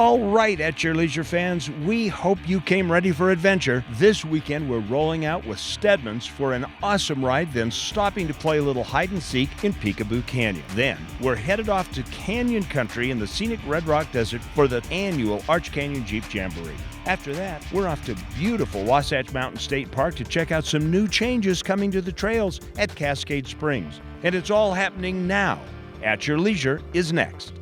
All right, At Your Leisure fans, we hope you came ready for adventure. This weekend, we're rolling out with Steadman's for an awesome ride, then stopping to play a little hide and seek in Peekaboo Canyon. Then, we're headed off to Canyon Country in the scenic Red Rock Desert for the annual Arch Canyon Jeep Jamboree. After that, we're off to beautiful Wasatch Mountain State Park to check out some new changes coming to the trails at Cascade Springs. And it's all happening now. At Your Leisure is next.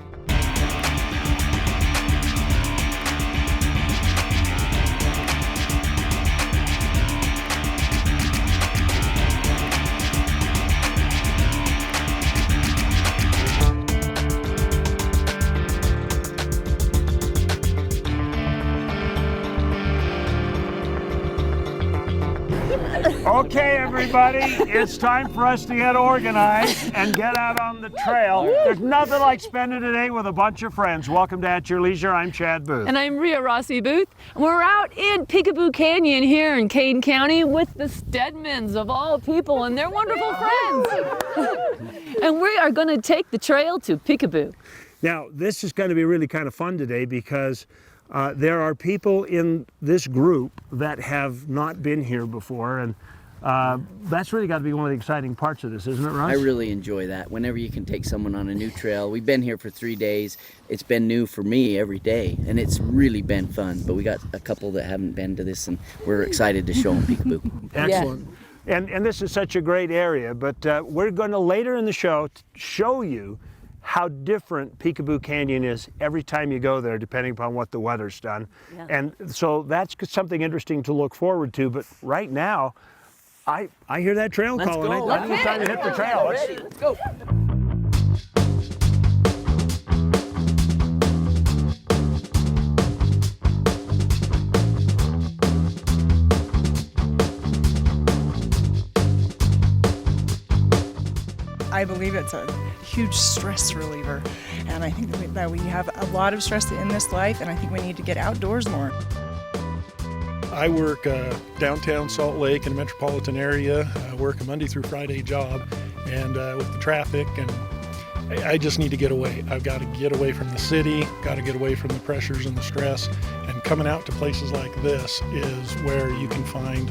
Okay, everybody, it's time for us to get organized and get out on the trail. There's nothing like spending a day with a bunch of friends. Welcome to At Your Leisure. I'm Chad Booth. And I'm Ria Rossi Booth. We're out in Peekaboo Canyon here in Kane County with the Steadmans of all people and their wonderful friends. And we are going to take the trail to Peekaboo. Now, this is going to be really kind of fun today because there are people in this group that have not been here before, and that's really got to be one of the exciting parts of this, isn't it, Russ? I really enjoy that. Whenever you can take someone on a new trail. We've been here for 3 days. It's been new for me every day, and it's really been fun. But we got a couple that haven't been to this, and we're excited to show them Peekaboo. Excellent. Yeah. And this is such a great area, but we're going to later in the show show you how different Peekaboo Canyon is every time you go there, depending upon what the weather's done. Yeah. And so that's something interesting to look forward to. But right now, I hear that trail calling. I think it's time to hit the trail. Let's go. I believe it's a huge stress reliever, and I think that we have a lot of stress in this life, and I think we need to get outdoors more. I work downtown Salt Lake in the metropolitan area. I work a Monday through Friday job, and with the traffic, and I just need to get away. I've got to get away from the city, got to get away from the pressures and the stress, and coming out to places like this is where you can find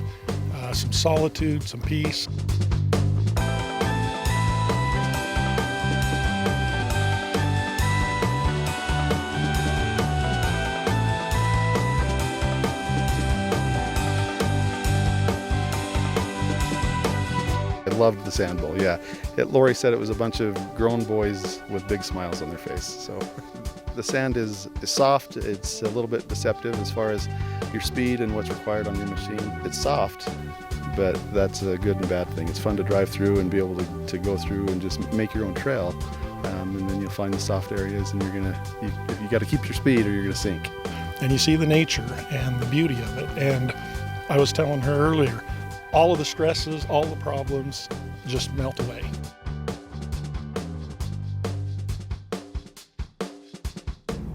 some solitude, some peace. Loved the sand bowl, yeah. Lori said it was a bunch of grown boys with big smiles on their face. So the sand is soft, it's a little bit deceptive as far as your speed and what's required on your machine. It's soft, but that's a good and bad thing. It's fun to drive through and be able to go through and just make your own trail. And then you'll find the soft areas, and you got to keep your speed or you're gonna sink. And you see the nature and the beauty of it. And I was telling her earlier, all of the stresses, all the problems just melt away.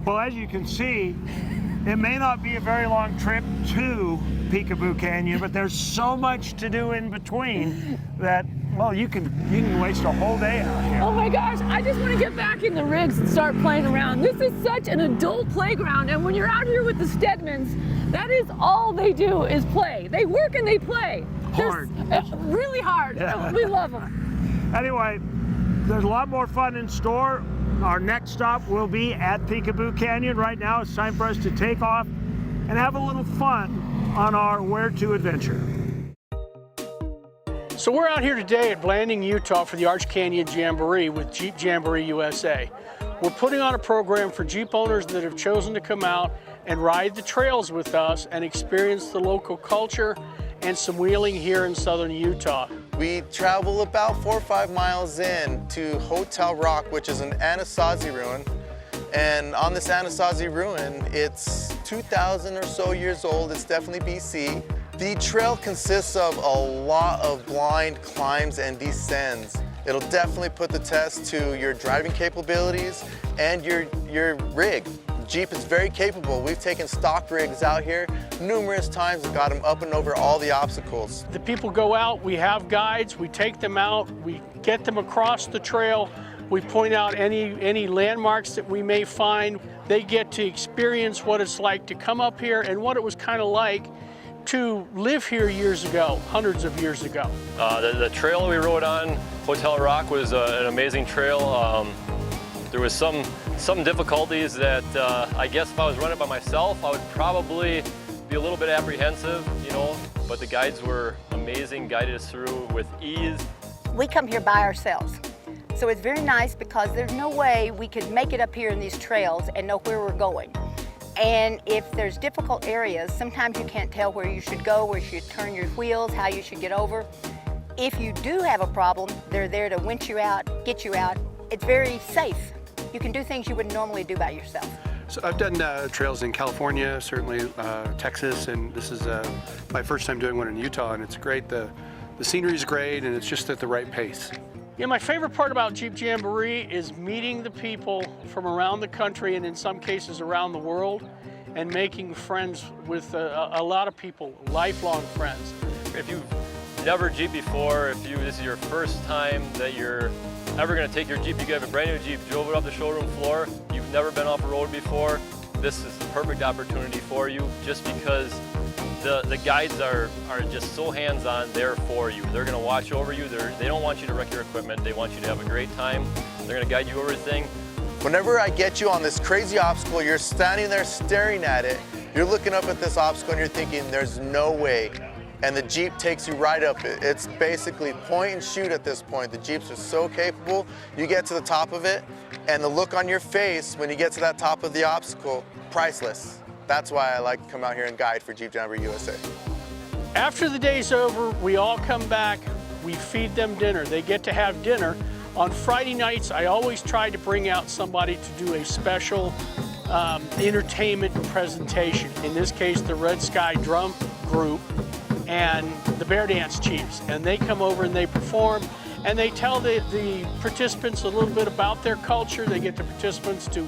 Well, as you can see, it may not be a very long trip to Peekaboo Canyon, but there's so much to do in between that, well, you can waste a whole day out here. Oh my gosh, I just want to get back in the rigs and start playing around. This is such an adult playground, and when you're out here with the Steadmans, that is all they do is play. They work and they play. Hard. Really hard. Yeah. We love them. Anyway, there's a lot more fun in store. Our next stop will be at Peekaboo Canyon. Right now, it's time for us to take off and have a little fun on our Where To adventure. So we're out here today at Blanding, Utah for the Arch Canyon Jamboree with Jeep Jamboree USA. We're putting on a program for Jeep owners that have chosen to come out and ride the trails with us and experience the local culture and some wheeling here in southern Utah. We travel about 4 or 5 miles in to Hotel Rock, which is an Anasazi ruin. And on this Anasazi ruin, it's 2,000 or so years old. It's definitely BC. The trail consists of a lot of blind climbs and descends. It'll definitely put the test to your driving capabilities and your rig. Jeep is very capable. We've taken stock rigs out here numerous times and got them up and over all the obstacles. The people go out, we have guides, we take them out, we get them across the trail, We point out any landmarks that we may find. They get to experience what it's like to come up here and what it was kind of like to live here years ago, hundreds of years ago. The trail we rode on, Hotel Rock, was an amazing trail. There was some difficulties that I guess if I was running by myself, I would probably be a little bit apprehensive, you know, but the guides were amazing, guided us through with ease. We come here by ourselves. So it's very nice because there's no way we could make it up here in these trails and know where we're going. And if there's difficult areas, sometimes you can't tell where you should go, where you should turn your wheels, how you should get over. If you do have a problem, they're there to winch you out, get you out. It's very safe. You can do things you wouldn't normally do by yourself. So I've done trails in California, certainly Texas, and this is my first time doing one in Utah, and it's great. The scenery's great, and it's just at the right pace. Yeah, my favorite part about Jeep Jamboree is meeting the people from around the country and in some cases around the world and making friends with a lot of people, lifelong friends. If you've never Jeep before, if this is your first time that you're ever going to take your Jeep, you have a brand new Jeep, drove it up the showroom floor, you've never been off a road before, this is the perfect opportunity for you just because the guides are just so hands-on there for you. They're going to watch over you. They don't want you to wreck your equipment. They want you to have a great time. They're going to guide you over everything. Whenever I get you on this crazy obstacle, you're standing there staring at it. You're looking up at this obstacle and you're thinking, there's no way. And the Jeep takes you right up it. It's basically point and shoot at this point. The Jeeps are so capable. You get to the top of it, and the look on your face when you get to that top of the obstacle, priceless. That's why I like to come out here and guide for Jeep Jamboree USA. After the day's over, we all come back, we feed them dinner. They get to have dinner. On Friday nights, I always try to bring out somebody to do a special entertainment presentation. In this case, the Red Sky Drum Group and the Bear Dance Chiefs. And they come over and they perform, and they tell the participants a little bit about their culture. They get the participants to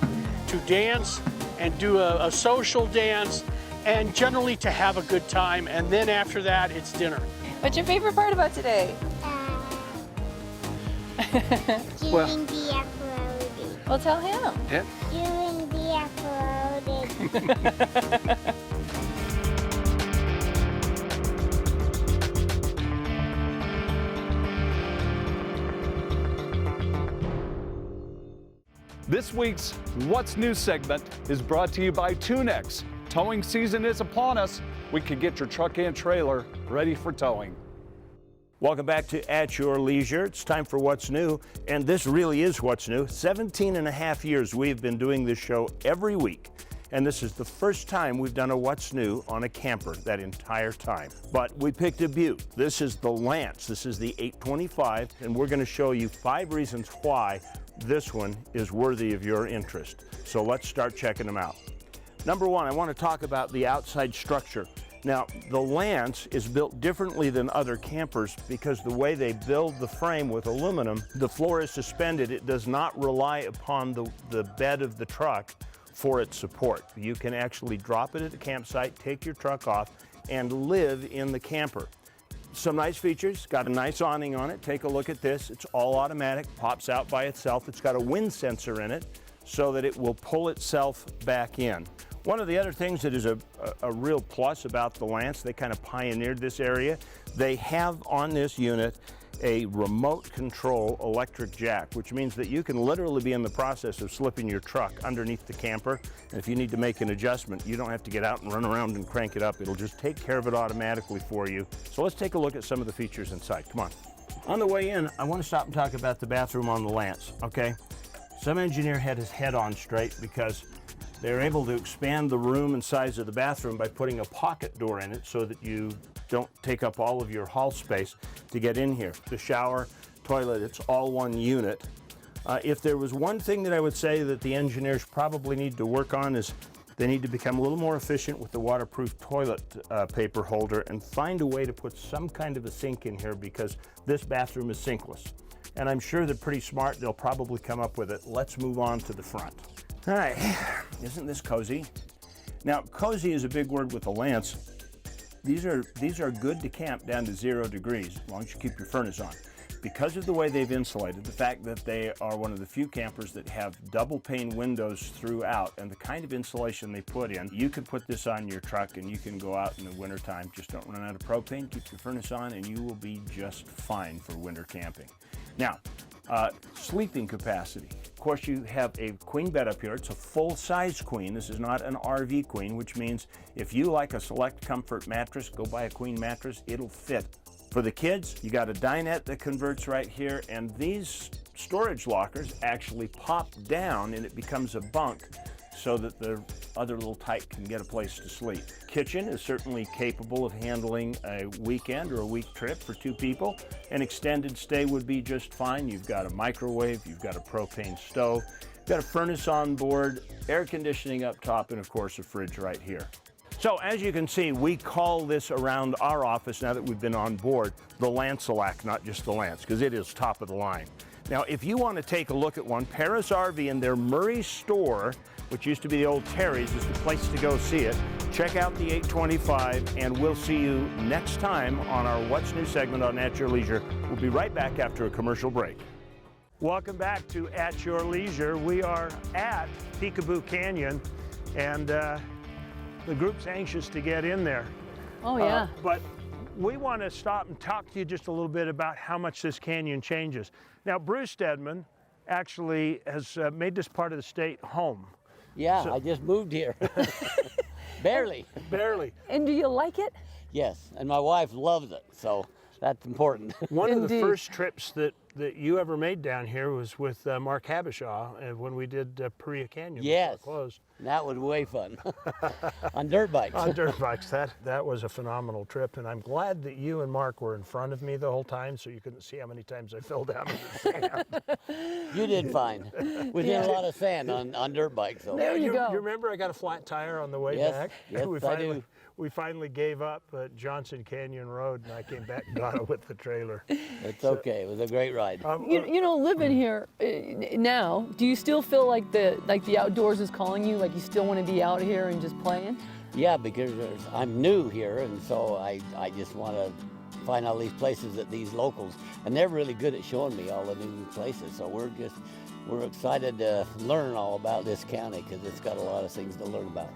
dance and do a social dance, and generally to have a good time, and then after that, it's dinner. What's your favorite part about today? Doing the off-roading. Well, tell him. Yeah. Doing the off-roading. This week's What's New segment is brought to you by TuneX. Towing season is upon us. We can get your truck and trailer ready for towing. Welcome back to At Your Leisure. It's time for What's New, and this really is What's New. 17 and a half years we've been doing this show every week, and this is the first time we've done a What's New on a camper that entire time. But we picked a beaut. This is the Lance. This is the 825, and we're going to show you 5 reasons why this one is worthy of your interest. So let's start checking them out. Number one, I want to talk about the outside structure. Now, the Lance is built differently than other campers because the way they build the frame with aluminum, the floor is suspended. It does not rely upon the bed of the truck for its support. You can actually drop it at the campsite, take your truck off, and live in the camper. Some nice features, got a nice awning on it. Take a look at this. It's all automatic, pops out by itself. It's got a wind sensor in it so that it will pull itself back in. One of the other things that is a real plus about the Lance, they kind of pioneered this area. They have on this unit a remote control electric jack, which means that you can literally be in the process of slipping your truck underneath the camper. And if you need to make an adjustment, you don't have to get out and run around and crank it up. It'll just take care of it automatically for you. So let's take a look at some of the features inside. Come on. On the way in, I want to stop and talk about the bathroom on the Lance, okay? Some engineer had his head on straight because they were able to expand the room and size of the bathroom by putting a pocket door in it so that you don't take up all of your hall space to get in here. The shower, toilet, it's all one unit. If there was one thing that I would say that the engineers probably need to work on is they need to become a little more efficient with the waterproof toilet paper holder and find a way to put some kind of a sink in here because this bathroom is sinkless. And I'm sure they're pretty smart. They'll probably come up with it. Let's move on to the front. All right, isn't this cozy? Now, cozy is a big word with the Lance. These are good to camp down to 0 degrees, as long as you keep your furnace on. because of the way they've insulated, the fact that they are one of the few campers that have double pane windows throughout, and the kind of insulation they put in, you can put this on your truck and you can go out in the wintertime. Just don't run out of propane, keep your furnace on, and you will be just fine for winter camping. Now, sleeping capacity. Of course, you have a queen bed up here. It's a full-size queen. This is not an RV queen, which means if you like a select comfort mattress, go buy a queen mattress. It'll fit. For the kids, you got a dinette that converts right here, and these storage lockers actually pop down and it becomes a bunk so that the other little tyke can get a place to sleep. Kitchen is certainly capable of handling a weekend or a week trip for 2 people. An extended stay would be just fine. You've got a microwave, you've got a propane stove, you've got a furnace on board, air conditioning up top, and of course a fridge right here. So as you can see, we call this around our office, now that we've been on board, the Lancelac, not just the Lance, because it is top of the line. Now, if you want to take a look at one, Paris RV in their Murray store, which used to be the old Terry's, is the place to go see it. Check out the 825, and we'll see you next time on our What's New segment on At Your Leisure. We'll be right back after a commercial break. Welcome back to At Your Leisure. We are at Peekaboo Canyon, and the group's anxious to get in there. Oh, yeah. But we want to stop and talk to you just a little bit about how much this canyon changes. Now, Bruce Steadman actually has made this part of the state home. Yeah, So- I just moved here. Barely. Barely. And do you like it? Yes, and my wife loves it, so that's important. One of the Indeed. first trips that you ever made down here was with Mark Habishaw when we did Perea Canyon before it Yes, closed. that was way fun. On dirt bikes. On dirt bikes. That was a phenomenal trip, and I'm glad that you and Mark were in front of me the whole time so you couldn't see how many times I fell down in the sand. You did fine. We did a lot of sand on dirt bikes, though. There you go. You remember I got a flat tire on the way Yes, back? yes, I do. We finally gave up at Johnson Canyon Road, and I came back and got it with the trailer. It's okay. It was a great ride. You know, living here now, do you still feel like the outdoors is calling you? Like you still want to be out here and just playing? Yeah, because I'm new here, and so I just want to find all these places that these locals, and they're really good at showing me all the new places. So we're excited to learn all about this county because it's got a lot of things to learn about.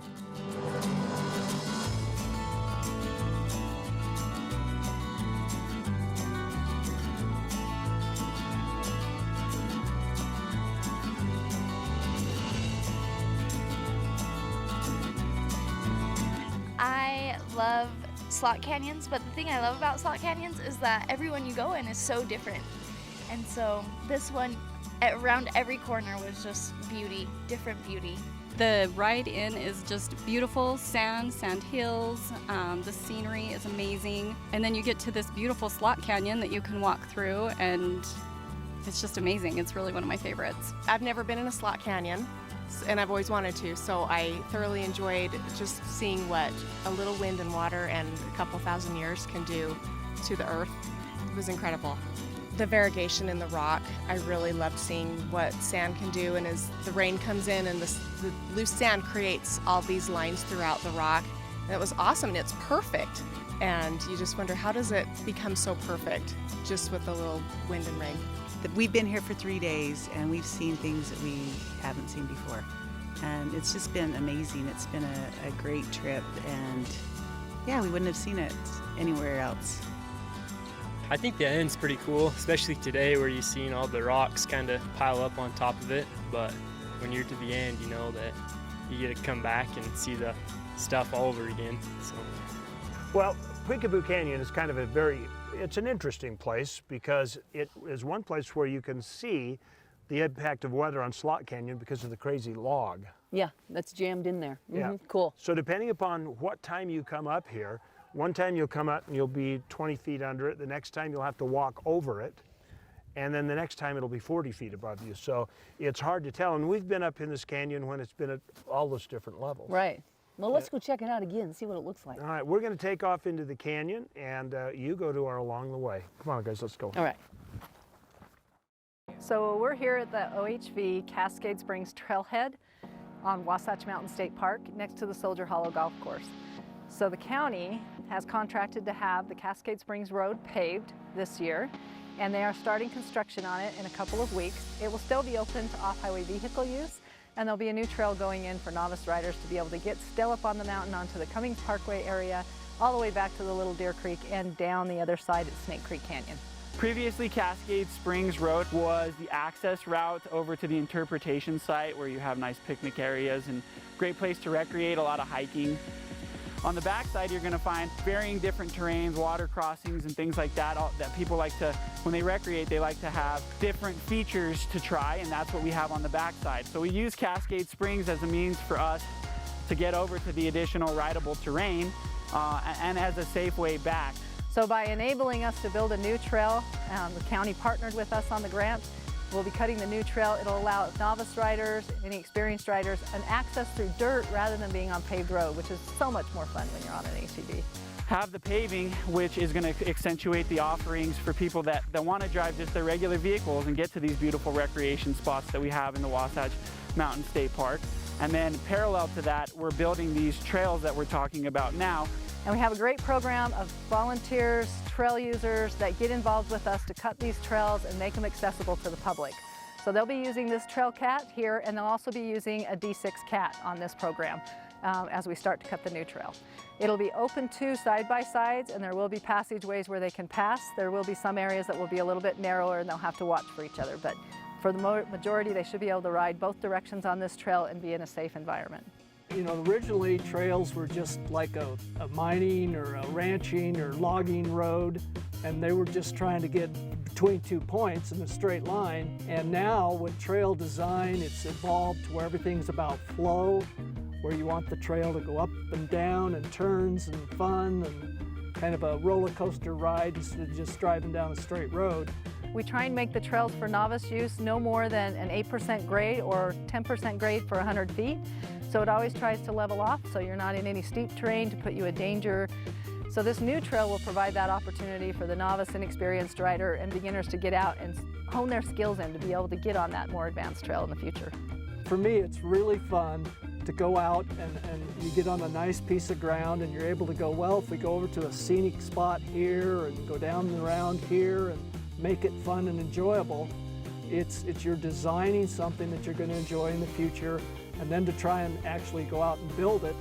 I love slot canyons, but the thing I love about slot canyons is that everyone you go in is so different. And so this one, around every corner was just beauty, different beauty. The ride in is just beautiful, sand hills, the scenery is amazing. And then you get to this beautiful slot canyon that you can walk through, and it's just amazing. It's really one of my favorites. I've never been in a slot canyon, and I've always wanted to, so I thoroughly enjoyed just seeing what a little wind and water and a couple thousand years can do to the earth. It was incredible. The variegation in the rock, I really loved seeing what sand can do, and as the rain comes in and the loose sand creates all these lines throughout the rock, and it was awesome, and it's perfect. And you just wonder, how does it become so perfect just with a little wind and rain? We've been here for 3 days, and we've seen things that we haven't seen before. And it's just been amazing. It's been a great trip, and yeah, we wouldn't have seen it anywhere else. I think the end's pretty cool, especially today where you've seen all the rocks kind of pile up on top of it. But when you're to the end, you know that you get to come back and see the stuff all over again. So. Well, Peekaboo Canyon is kind of it's an interesting place because it is one place where you can see the impact of weather on Slot Canyon because of the crazy log. Yeah, that's jammed in there. Yeah. Cool. So depending upon what time you come up here, one time you'll come up and you'll be 20 feet under it. The next time you'll have to walk over it. And then the next time it'll be 40 feet above you. So it's hard to tell. And we've been up in this canyon when it's been at all those different levels. Right. Well, let's go check it out again and see what it looks like. All right, we're going to take off into the canyon, and you go to our along the way. Come on, guys, let's go. All right. So we're here at the OHV Cascade Springs Trailhead on Wasatch Mountain State Park next to the Soldier Hollow Golf Course. So the county has contracted to have the Cascade Springs Road paved this year, and they are starting construction on it in a couple of weeks. It will still be open to off-highway vehicle use, and there'll be a new trail going in for novice riders to be able to get still up on the mountain onto the Cummings Parkway area, all the way back to the Little Deer Creek and down the other side at Snake Creek Canyon. Previously, Cascade Springs Road was the access route over to the interpretation site where you have nice picnic areas and great place to recreate, a lot of hiking. On the backside, you're going to find varying different terrains, water crossings and things like that, that people like to, when they recreate, they like to have different features to try, and that's what we have on the backside. So we use Cascade Springs as a means for us to get over to the additional rideable terrain and as a safe way back. So by enabling us to build a new trail, the county partnered with us on the grant. We'll be cutting the new trail. It'll allow novice riders, any experienced riders, an access through dirt rather than being on paved road, which is so much more fun when you're on an ATV. Have the paving, which is going to accentuate the offerings for people that want to drive just their regular vehicles and get to these beautiful recreation spots that we have in the Wasatch Mountain State Park. And then parallel to that, we're building these trails that we're talking about now. And we have a great program of volunteers, trail users that get involved with us to cut these trails and make them accessible to the public. So they'll be using this trail cat here, and they'll also be using a D6 cat on this program as we start to cut the new trail. It'll be open to side-by-sides, and there will be passageways where they can pass. There will be some areas that will be a little bit narrower and they'll have to watch for each other, but for the majority they should be able to ride both directions on this trail and be in a safe environment. You know, originally trails were just like a mining or a ranching or logging road, and they were just trying to get between 2 points in a straight line. And now with trail design, it's evolved to where everything's about flow, where you want the trail to go up and down and turns and fun and kind of a roller coaster ride instead of just driving down a straight road. We try and make the trails for novice use no more than an 8% grade or 10% grade for 100 feet. So it always tries to level off so you're not in any steep terrain to put you in danger. So this new trail will provide that opportunity for the novice and experienced rider and beginners to get out and hone their skills in to be able to get on that more advanced trail in the future. For me, it's really fun to go out and you get on a nice piece of ground and you're able to go, well, if we go over to a scenic spot here and go down and around here and make it fun and enjoyable, it's you're designing something that you're going to enjoy in the future, and then to try and actually go out and build it,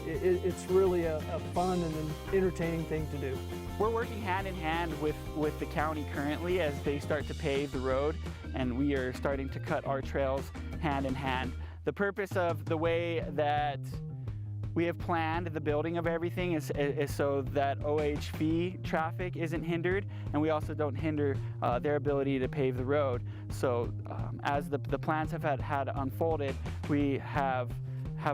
it's really a fun and an entertaining thing to do. We're working hand in hand with the county currently as they start to pave the road, and we are starting to cut our trails hand in hand. The purpose of the way that we have planned the building of everything is so that OHV traffic isn't hindered, and we also don't hinder their ability to pave the road. So as the plans have had unfolded, we have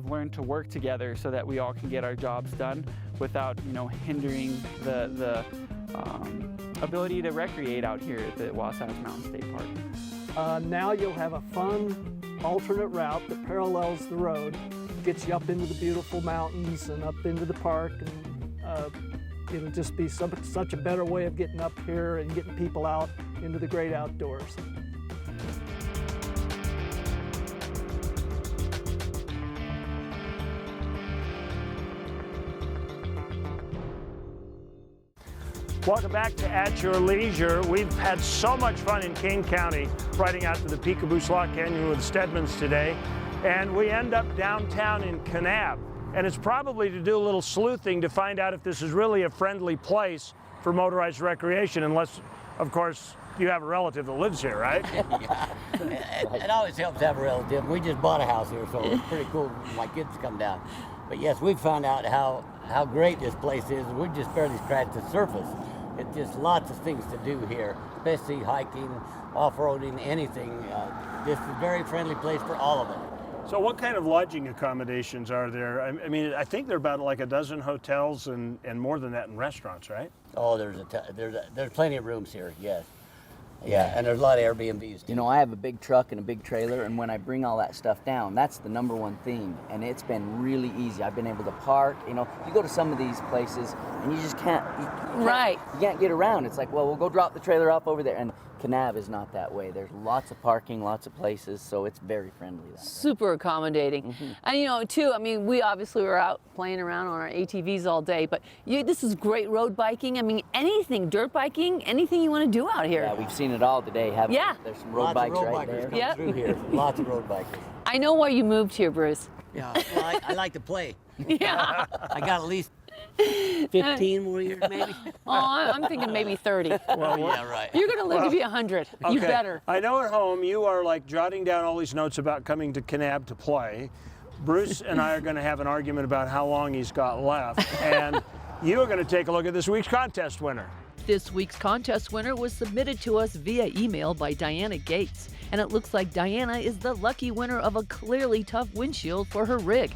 learned to work together so that we all can get our jobs done without, hindering the ability to recreate out here at the Wasatch Mountain State Park. Now you'll have a fun alternate route that parallels the road, gets you up into the beautiful mountains and up into the park, and it'll just be such a better way of getting up here and getting people out into the great outdoors. Welcome back to At Your Leisure. We've had so much fun in Kane County riding out to the Peekaboo Slot Canyon with the Steadmans today, and we end up downtown in Kanab. And it's probably to do a little sleuthing to find out if this is really a friendly place for motorized recreation, unless, of course, you have a relative that lives here, right? It always helps to have a relative. We just bought a house here, so it's pretty cool when my kids come down. But yes, we found out how great this place is. We just barely scratched the surface. It's just lots of things to do here, especially hiking, off-roading, anything. This is a very friendly place for all of it. So what kind of lodging accommodations are there? I mean, I think there are about like a dozen hotels and more than that in restaurants, right? Oh, there's plenty of rooms here, yes. Yeah, and there's a lot of Airbnbs. You know, I have a big truck and a big trailer, and when I bring all that stuff down, that's the number one thing, and it's been really easy. I've been able to park. You know, you go to some of these places, and you just can't. You can't get around. It's like, well, we'll go drop the trailer off over there, and Kanab is not that way. There's lots of parking, lots of places, so it's very friendly that way. Super accommodating. And you know, too, I mean, we obviously were out playing around on our ATVs all day, but this is great road biking. I mean, anything, dirt biking, anything you want to do out here. Yeah, we've seen it all today, haven't we? Yeah. There's some road bikes right there. Yeah. Through here. Lots of road bikers. I know why you moved here, Bruce. Yeah, well, I like to play. Yeah. I got at least 15 more years, maybe. Oh, I'm thinking maybe 30. Well, yeah, right. You're going to live to be 100. You Okay. better. I know at home you are like jotting down all these notes about coming to Kanab to play. Bruce and I are going to have an argument about how long he's got left, and you are going to take a look at this week's contest winner. This week's contest winner was submitted to us via email by Diana Gates, and it looks like Diana is the lucky winner of a Clearly Tough windshield for her rig.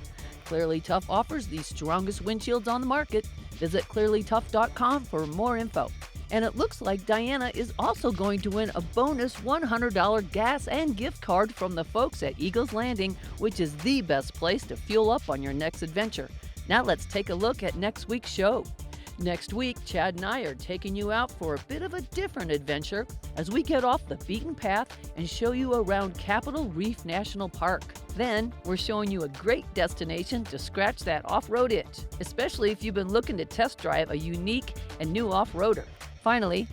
Clearly Tough offers the strongest windshields on the market. Visit clearlytough.com for more info. And it looks like Diana is also going to win a bonus $100 gas and gift card from the folks at Eagles Landing, which is the best place to fuel up on your next adventure. Now let's take a look at next week's show. Next week, Chad and I are taking you out for a bit of a different adventure as we get off the beaten path and show you around Capitol Reef National Park. Then, we're showing you a great destination to scratch that off-road itch, especially if you've been looking to test drive a unique and new off-roader. Finally,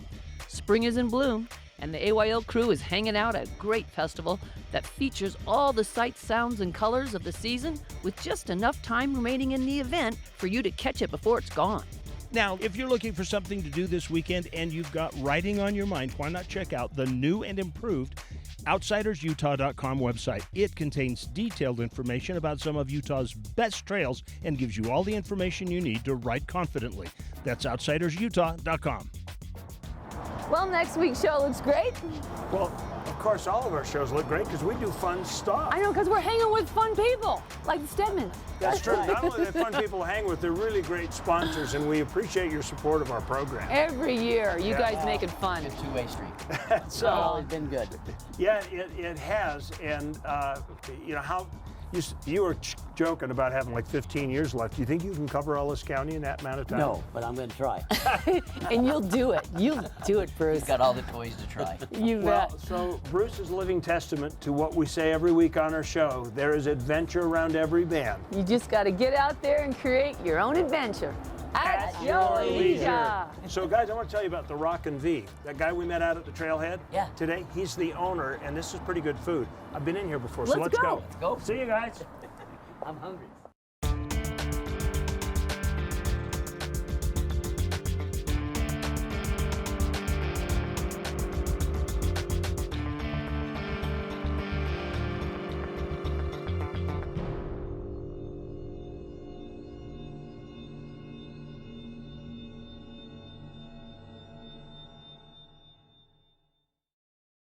spring is in bloom, and the AYL crew is hanging out at a great festival that features all the sights, sounds, and colors of the season with just enough time remaining in the event for you to catch it before it's gone. Now, if you're looking for something to do this weekend and you've got riding on your mind, why not check out the new and improved OutsidersUtah.com website. It contains detailed information about some of Utah's best trails and gives you all the information you need to ride confidently. That's OutsidersUtah.com. Well, next week's show looks great. Well, of course, all of our shows look great because we do fun stuff. I know, because we're hanging with fun people, like the Steadmans. That's true. Not only are they fun people to hang with, they're really great sponsors, and we appreciate your support of our program. Every year, you guys make it fun. It's a two-way street. So, It's been good. yeah, it has. And, you know, how you were joking about having like 15 years left. Do you think you can cover Ellis County in that amount of time? No, but I'm going to try. And you'll do it. You'll do it, Bruce. He's got all the toys to try. You Well, bet. so Bruce is living testament to what we say every week on our show. There is adventure around every bend. You just got to get out there and create your own adventure. At your leisure. So, guys, I want to tell you about the Rockin' V. That guy we met out at the trailhead today, he's the owner, and this is pretty good food. I've been in here before, so let's go. Let's go. See you guys. I'm hungry.